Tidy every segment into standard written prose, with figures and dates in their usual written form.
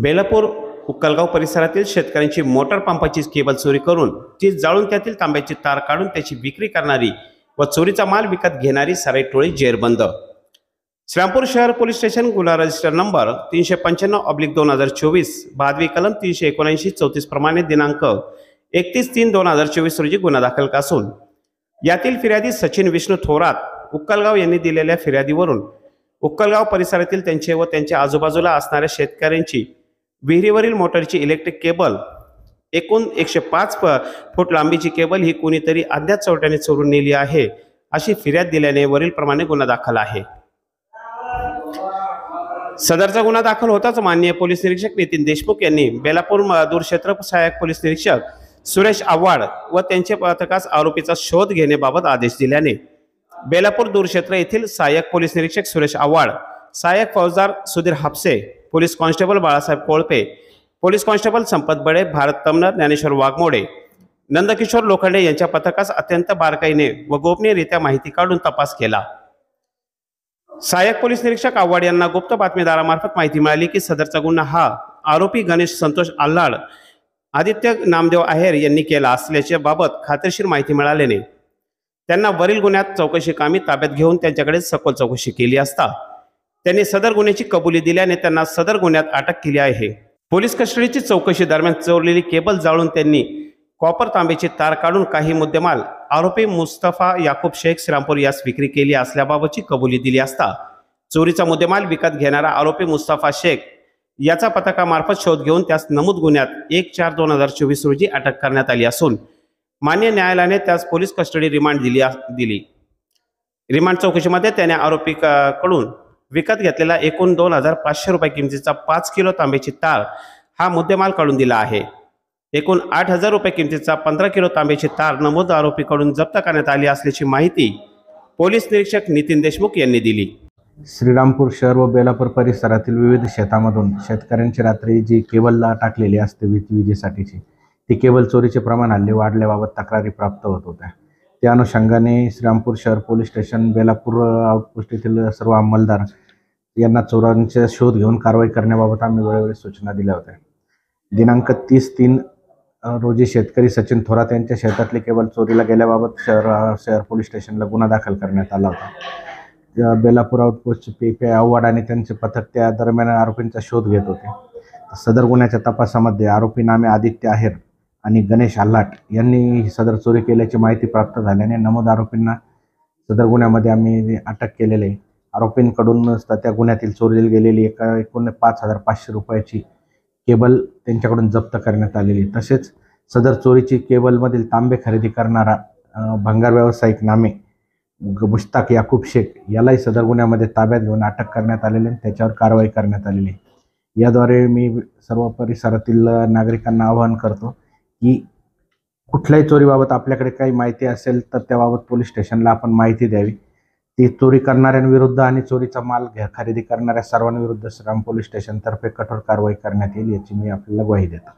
बेलापूर उक्कलगाव परिसरातील शेतकऱ्यांची मोटार पंपाची केबल चोरी करून ती जाळून त्यातील तांब्याची तार काढून त्याची विक्री करणारी व चोरीचा माल विकत घेणारी सराई टोळी जेरबंद। श्रीरामपूर शहर पोलीस स्टेशन गुन्हा रजिस्टर नंबर 395/2024 भादवी कलम 379-34 प्रमाणे दिनांक 31/3/2024 रोजी गुन्हा दाखल असून यातील फिर्यादी सचिन विष्णू थोरात उक्कलगाव यांनी दिलेल्या फिर्यादीवरून उक्कलगाव परिसरातील त्यांचे व त्यांच्या आजूबाजूला असणाऱ्या शेतकऱ्यांची विहिरीवरील मोटारची इलेक्ट्रिक केबल एकूण 105 फूट लांबीची केबल ही कोणीतरी अज्ञात चोरट्याने चोरून नेली आहे अशी फिर्याद दिल्याने वरील प्रमाणे गुन्हा दाखल आहे। सदरचा गुन्हा दाखल होताच माननीय पोलीस निरीक्षक नितीन देशमुख यांनी बेलापूर दूरक्षेत्र सहाय्यक पोलीस निरीक्षक सुरेश आव्हाड व त्यांच्या पथकास आरोपीचा शोध घेण्याबाबत आदेश दिल्याने बेलापूर दूरक्षेत्र येथील सहाय्यक पोलीस निरीक्षक सुरेश आव्हाड, सहाय्यक फौजदार Sudhir Hapse, police constable Balasaheb Kolpe, police constable Sampat Bade, Bharat Tamnar, Dnyaneshwar Waghmode, Nandkishor Lokhande यांच्या पथकास अत्यंत बारकाईने व गोपनीयरित्या माहिती काढून तपास केला। सहाय्यक पोलीस निरीक्षक आव्हाड यांना गुप्त बातमीदारामार्फत माहिती मिळाली की सदरचा गुन्हा हा आरोपी गणेश संतोष आल्हाड, आदित्य नामदेव आहेर यांनी केला असल्याच्या बाबत खात्रीशीर माहिती मिळाल्याने त्यांना वरील गुन्ह्यात चौकशी कामी ताब्यात घेऊन त्यांच्याकडे सखोल चौकशी केली असता त्यांनी सदर गुन्ह्याची कबुली दिल्याने त्यांना सदर गुन्ह्यात अटक केली आहे। पोलीस कस्टडीची चौकशी दरम्यान चोरलेली केबल जाळून त्यांनी कॉपर तांब्याची तार काढून काही मुद्देमाल आरोपी मुस्तफा याकूब शेख श्रीरामपूर यास विक्री केली असल्याबाबतची कबुली दिली असता चोरीचा मुद्देमाल विकत घेणारा आरोपी मुस्तफा शेख याचा पथकामार्फत शोध घेऊन त्यास नमूद गुन्ह्यात 1/4/2024 रोजी अटक करण्यात आली असून मान्य न्यायालयाने त्यास पोलीस कस्टडी रिमांड दिली। रिमांड चौकशीमध्ये त्याने आरोपीकडून विकत घेतलेला एकूण 2,500 रुपये किमतीचा 5 किलो तांब्याची तार हा मुद्देमाल काढून दिला आहे। एकूण 8,000 रुपये किमतीचा 15 किलो तांब्याची तार नमूद आरोपीकडून जप्त करण्यात आली असल्याची माहिती पोलीस निरीक्षक नितीन देशमुख यांनी दिली। श्रीरामपूर शहर व बेलापूर परिसरातील विविध शेतामधून शेतकऱ्यांची रात्री जी केबलला टाकलेली असते विजेसाठीची ती केबल चोरीचे प्रमाण हल्ली वाढल्याबाबत तक्रारी प्राप्त होत होत्या। त्या अनुषंगाने श्रीरामपूर शहर पोलीस स्टेशन बेलापूर आउटपोस्ट येथील सर्व अंमलदार यांना चोरांचा शोध घेऊन कारवाई करण्याबाबत आम्ही वेळोवेळी सूचना दिल्या होत्या। दिनांक 30/3 रोजी शेतकरी सचिन थोरात यांच्या शेतातली केबल चोरीला गेल्याबाबत शहर पोलीस स्टेशनला गुन्हा दाखल करण्यात आला होता। बेलापूर आउटपोस्टचे पी आव्हाड आणि त्यांचे पथक त्या दरम्यान आरोपींचा शोध घेत होते। सदर गुन्ह्याच्या तपासामध्ये आरोपी नामे आदित्य आहेर आणि गणेश आल्हाड यांनी सदर चोरी केल्याची माहिती प्राप्त झाल्याने नमूद आरोपींना सदर गुन्ह्यामध्ये आम्ही अटक केलेले आरोपींकडून त्या गुन्ह्यातील चोरीला गेलेली एकूण 5,500 रुपयाची केबल त्यांच्याकडून जप्त करण्यात आलेली। तसेच सदर चोरीची केबलमधील तांबे खरेदी करणारा भंगार व्यावसायिक नामे मुश्ताक याकूब शेख यालाही सदर गुन्ह्यामध्ये ताब्यात घेऊन अटक करण्यात आलेली आणि त्याच्यावर कारवाई करण्यात आलेली। याद्वारे मी सर्व परिसरातील नागरिकांना आवाहन करतो की कुठल्याही चोरीबाबत आपल्याकडे काही माहिती असेल तर त्याबाबत पोलीस स्टेशनला आपण माहिती द्यावी। ती चोरी करणाऱ्यांविरुद्ध आणि चोरीचा माल खरेदी करणाऱ्या सर्वांविरुद्ध श्रीराम पोलीस स्टेशनतर्फे कठोर कारवाई करण्यात येईल याची मी आपल्याला ग्वाही देतो।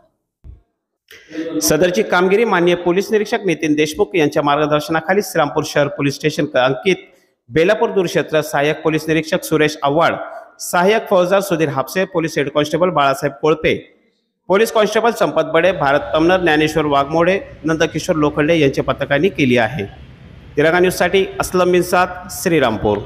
सदरची कामगिरी माननीय पोलीस निरीक्षक नितीन देशमुख यांच्या मार्गदर्शनाखाली श्रीरामपूर शहर पोलीस स्टेशन अंकित, बेलापूर दूरक्षेत्र सहाय्यक पोलीस निरीक्षक सुरेश आव्हाड, सहाय्यक फौजदार Sudhir Hapse, police head constable Balasaheb Kolpe, police constable Sampat Bade, Bharat Tamnar, Dnyaneshwar Waghmode, Nandkishor Lokhande यांच्या पथकांनी केली आहे। तिरंगा न्यूजसाठी असलम बिन साद, श्रीरामपूर।